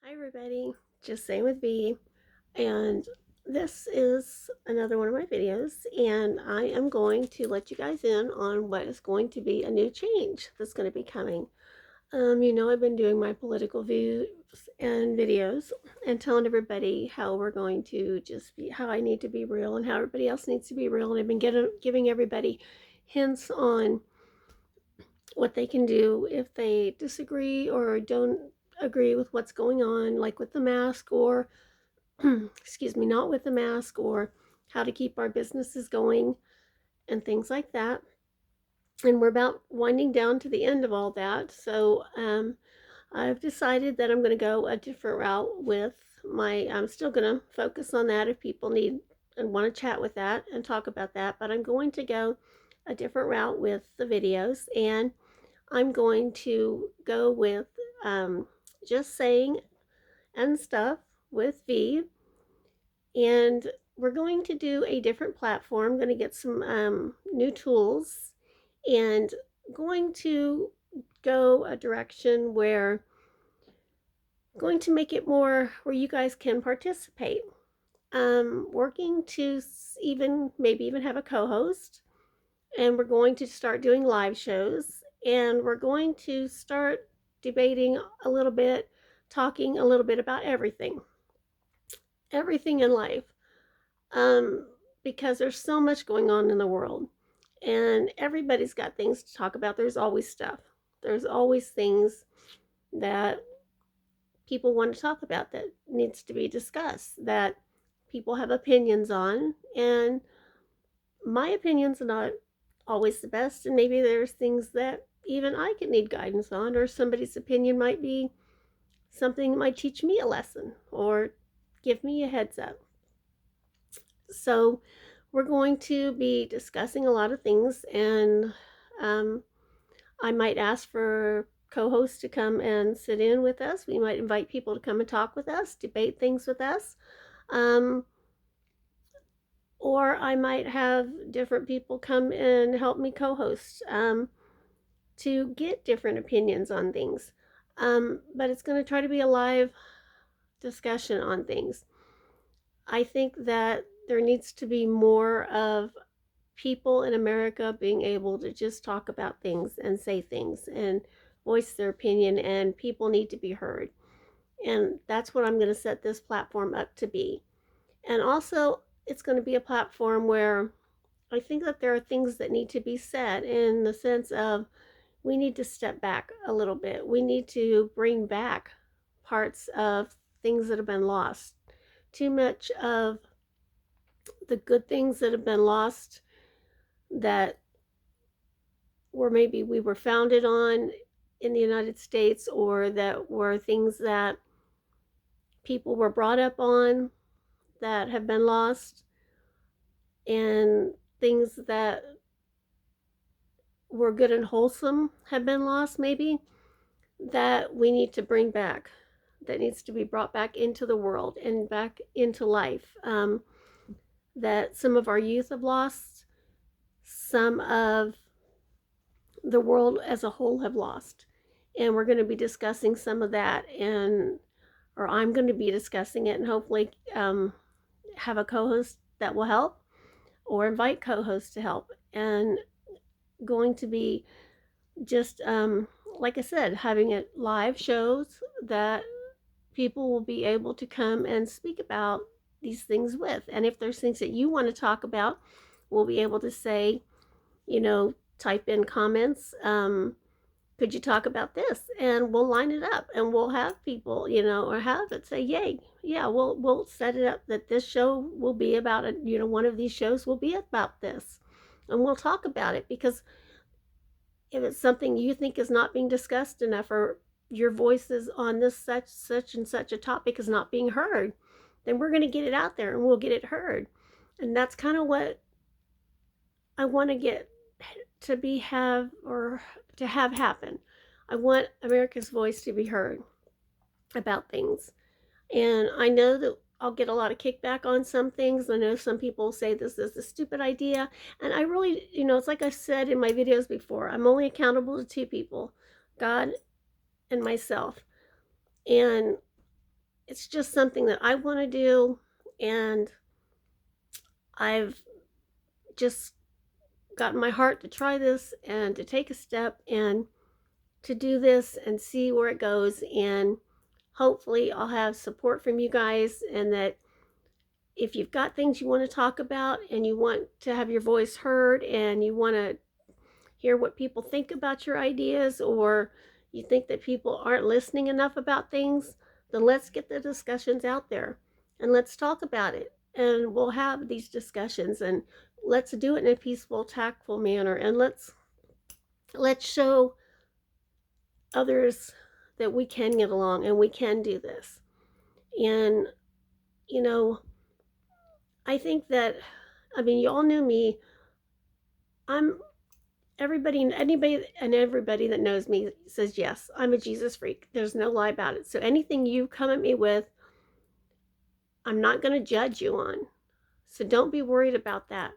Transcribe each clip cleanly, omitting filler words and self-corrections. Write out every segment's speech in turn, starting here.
Hi everybody, just Sayin with V, and this is another one of my videos, and I am going to let you guys in on what is going to be a new change that's going to be coming. I've been doing my political views and videos and telling everybody how we're going to just be, how I need to be real and how everybody else needs to be real, and I've been giving everybody hints on what they can do if they disagree or don't agree with what's going on, like with the mask or, excuse me, not with the mask, or how to keep our businesses going and things like that. And we're about winding down to the end of all that. So I've decided that I'm going to go a different route with I'm still going to focus on that if people need and want to chat with that and talk about that. But I'm going to go a different route with the videos, and I'm going to go with just saying and stuff with V, and we're going to do a different platform. I'm going to get some new tools and going to go a direction where going to make it more where you guys can participate. Working to even maybe even have a co-host, and we're going to start doing live shows, and we're going to start debating a little bit, talking a little bit about everything in life, um, because there's so much going on in the world, and everybody's got things to talk about. There's always stuff. There's always things that people want to talk about that needs to be discussed, that people have opinions on, and my opinion's not always the best, and maybe there's things that even I could need guidance on, or somebody's opinion might be something that might teach me a lesson or give me a heads up. So we're going to be discussing a lot of things, and um, I might ask for co-hosts to come and sit in with us. We might invite people to come and talk with us, debate things with us. Um, or I might have different people come and help me co-host, to get different opinions on things. But it's going to try to be a live discussion on things. I think that there needs to be more of people in America being able to just talk about things and say things and voice their opinion, and people need to be heard. And that's what I'm going to set this platform up to be. And also, it's going to be a platform where I think that there are things that need to be said in the sense of we need to step back a little bit. We need to bring back parts of things that have been lost. Too much of the good things that have been lost, that were maybe we were founded on in the United States, or that were things that people were brought up on, that have been lost, and things that were good and wholesome have been lost, maybe, that we need to bring back, that needs to be brought back into the world and back into life, that some of our youth have lost, some of the world as a whole have lost. And we're going to be discussing some of that, and or I'm going to be discussing it, and hopefully have a co-host that will help, or invite co-hosts to help, and going to be just like I said, having it live shows that people will be able to come and speak about these things with. And if there's things that you want to talk about, we'll be able to say, type in comments. Could you talk about this? And we'll line it up, and we'll have people, or have it say, yay, yeah, we'll set it up that this show will be about it. One of these shows will be about this, and we'll talk about it, because if it's something you think is not being discussed enough, or your voice is on this such and such a topic is not being heard, then we're going to get it out there and we'll get it heard. And that's kind of what I want to get to be have or to have happen. I want America's voice to be heard about things. And I know that I'll get a lot of kickback on some things. I know some people say this is a stupid idea. And I really, it's like I said in my videos before, I'm only accountable to two people, God and myself. And it's just something that I want to do, and I've just got in my heart to try this and to take a step and to do this and see where it goes. And hopefully, I'll have support from you guys, and that if you've got things you want to talk about and you want to have your voice heard and you want to hear what people think about your ideas, or you think that people aren't listening enough about things, then let's get the discussions out there and let's talk about it. And we'll have these discussions, and let's do it in a peaceful, tactful manner, and let's show others that we can get along and we can do this. And you know, I think that, I mean, you all knew me. I'm everybody that knows me says yes, I'm a Jesus freak. There's no lie about it. So anything you come at me with, I'm not going to judge you on. So don't be worried about that.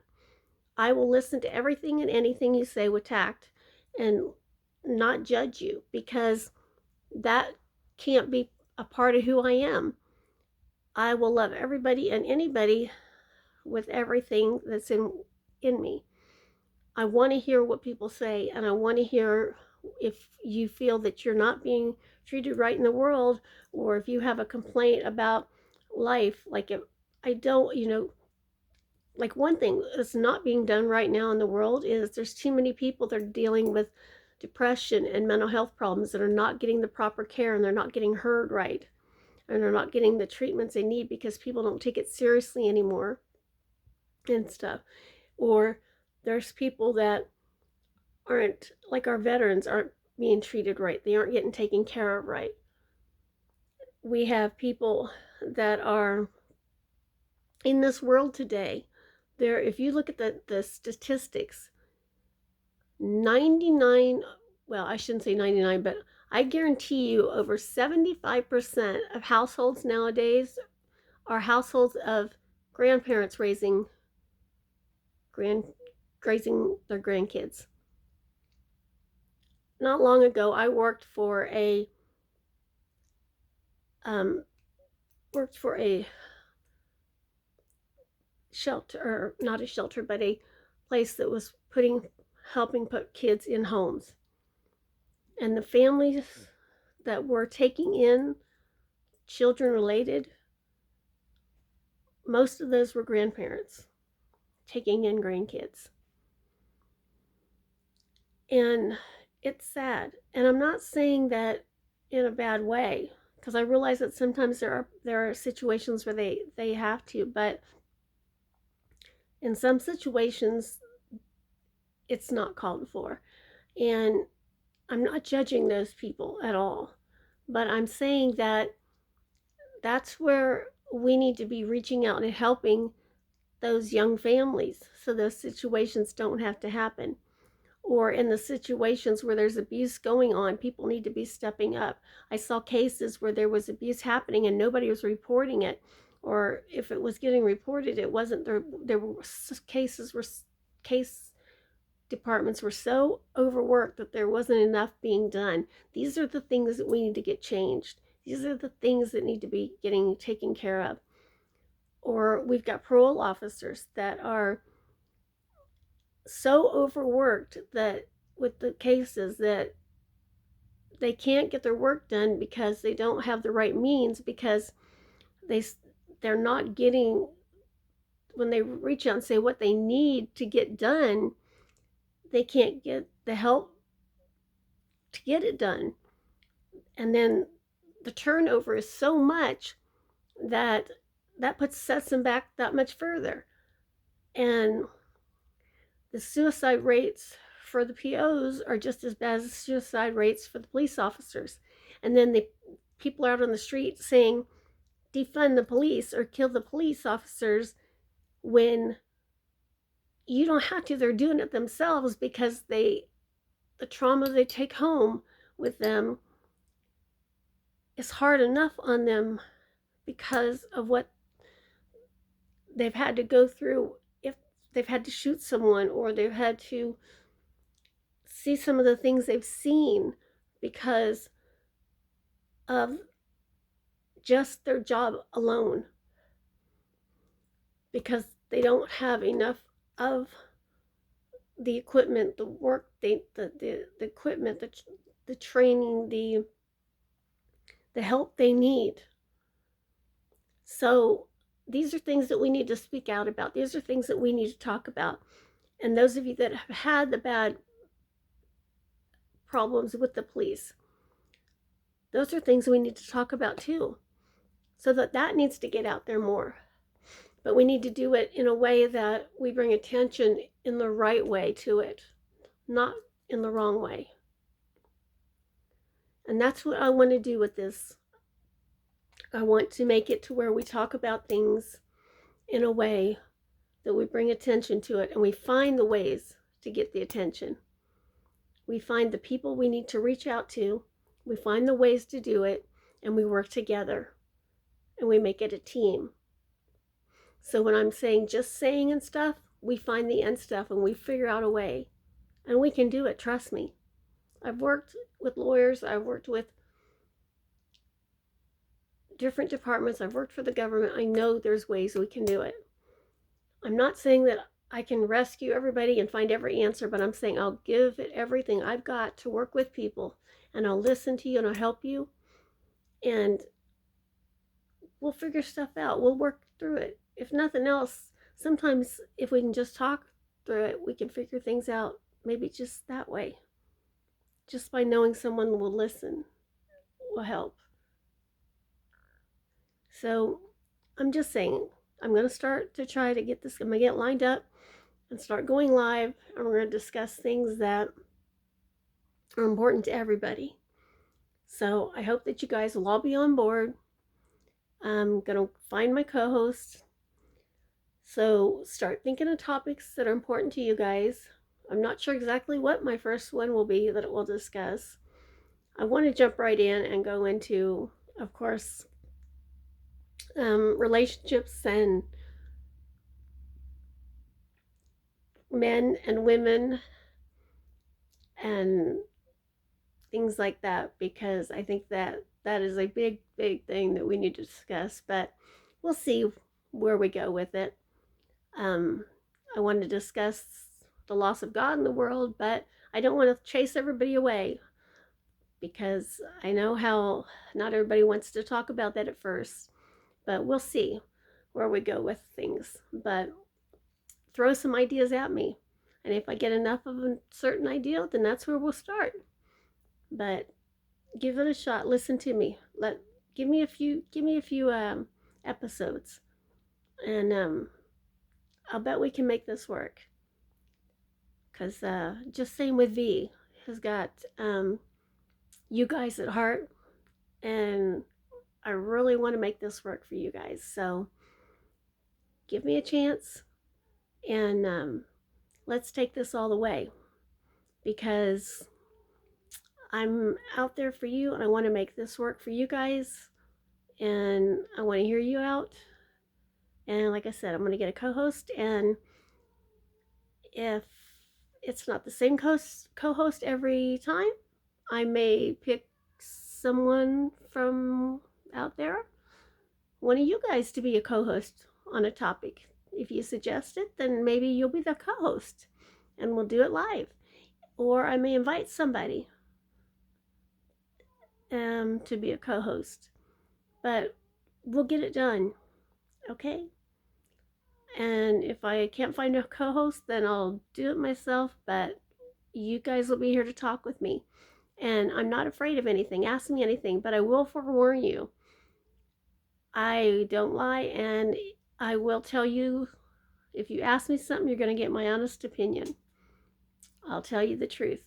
I will listen to everything and anything you say with tact and not judge you, because that can't be a part of who I am. I will love everybody and anybody with everything that's in me. I want to hear what people say, and I want to hear if you feel that you're not being treated right in the world, or if you have a complaint about life. Like, if I don't, like, one thing that's not being done right now in the world is there's too many people that are dealing with depression and mental health problems that are not getting the proper care, and they're not getting heard right, and they're not getting the treatments they need because people don't take it seriously anymore and stuff. Or there's people that aren't, like our veterans, aren't being treated right. They aren't getting taken care of right. We have people that are in this world today. There, if you look at the statistics, 99, well, I shouldn't say 99, but I guarantee you over 75% of households nowadays are households of grandparents raising their grandkids. Not long ago, I um, worked for a shelter, or not a shelter, but a place that was helping put kids in homes. And the families that were taking in children related, most of those were grandparents taking in grandkids. And it's sad. And I'm not saying that in a bad way, because I realize that sometimes there are situations where they have to, but in some situations it's not called for. And I'm not judging those people at all, but I'm saying that that's where we need to be reaching out and helping those young families so those situations don't have to happen. Or in the situations where there's abuse going on, people need to be stepping up. I saw cases where there was abuse happening and nobody was reporting it, or if it was getting reported, it wasn't there. There were case departments were so overworked that there wasn't enough being done. These are the things that we need to get changed. These are the things that need to be getting taken care of. Or we've got parole officers that are so overworked that with the cases that they can't get their work done because they don't have the right means, because they're not getting, when they reach out and say what they need to get done, they can't get the help to get it done. And then the turnover is so much that sets them back that much further. And the suicide rates for the POs are just as bad as the suicide rates for the police officers. And then the people out on the street saying defund the police or kill the police officers, when you don't have to. They're doing it themselves because the trauma they take home with them is hard enough on them because of what they've had to go through. If they've had to shoot someone, or they've had to see some of the things they've seen because of just their job alone, because they don't have enough of the equipment, the work, the equipment, the training, the help they need. So these are things that we need to speak out about. These are things that we need to talk about. And those of you that have had the bad problems with the police, those are things we need to talk about too. So that needs to get out there more. But we need to do it in a way that we bring attention in the right way to it, not in the wrong way. And that's what I want to do with this. I want to make it to where we talk about things in a way that we bring attention to it, and we find the ways to get the attention. We find the people we need to reach out to, we find the ways to do it, and we work together, and we make it a team. So when I'm saying just saying and stuff, we find the end stuff and we figure out a way. And we can do it, trust me. I've worked with lawyers, I've worked with different departments, I've worked for the government. I know there's ways we can do it. I'm not saying that I can rescue everybody and find every answer, but I'm saying I'll give it everything I've got to work with people, and I'll listen to you and I'll help you, and we'll figure stuff out. We'll work through it. If nothing else, sometimes if we can just talk through it, we can figure things out, maybe just that way. Just by knowing someone will listen will help. So I'm just saying, I'm going to start to try to get this, I'm going to get lined up and start going live, and we're going to discuss things that are important to everybody. So I hope that you guys will all be on board. I'm going to find my co-host. So start thinking of topics that are important to you guys. I'm not sure exactly what my first one will be that it will discuss. I want to jump right in and go into, of course, relationships and men and women and things like that, because I think that is a big thing that we need to discuss, but we'll see where we go with it. I want to discuss the loss of God in the world, but I don't want to chase everybody away, because I know how not everybody wants to talk about that at first, but we'll see where we go with things. But throw some ideas at me, and if I get enough of a certain idea, then that's where we'll start. But give it a shot. Listen to me. Give me a few episodes, and I'll bet we can make this work. Because just Sayin With V has got you guys at heart, and I really want to make this work for you guys. So give me a chance, and let's take this all the way, because I'm out there for you, and I want to make this work for you guys, and I want to hear you out. And like I said, I'm going to get a co-host, and if it's not the same co-host every time, I may pick someone from out there, one of you guys, to be a co-host on a topic. If you suggest it, then maybe you'll be the co-host and we'll do it live. Or I may invite somebody to be a co-host. But we'll get it done, okay? And if I can't find a co-host, then I'll do it myself, but you guys will be here to talk with me. And I'm not afraid of anything. Ask me anything, but I will forewarn you. I don't lie, and I will tell you, if you ask me something, you're going to get my honest opinion. I'll tell you the truth.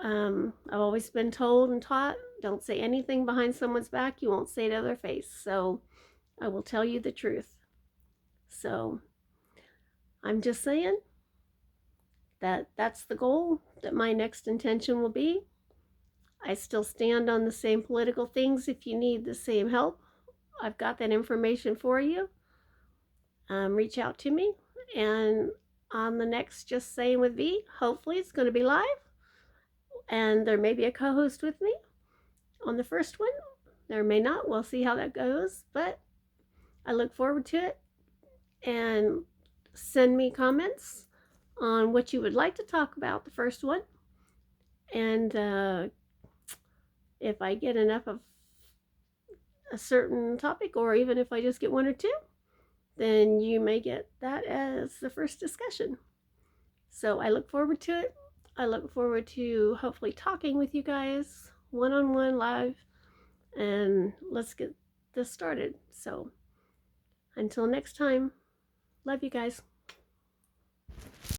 I've always been told and taught, don't say anything behind someone's back you won't say to their face. So I will tell you the truth. So I'm just saying that that's the goal, that my next intention will be. I still stand on the same political things. If you need the same help, I've got that information for you. Reach out to me. And on the next Just Sayin With V, hopefully it's going to be live. And there may be a co-host with me on the first one. There may not. We'll see how that goes. But I look forward to it. And send me comments on what you would like to talk about, the first one. And if I get enough of a certain topic, or even if I just get one or two, then you may get that as the first discussion. So I look forward to it. I look forward to hopefully talking with you guys one on one live. And let's get this started. So until next time, love you guys.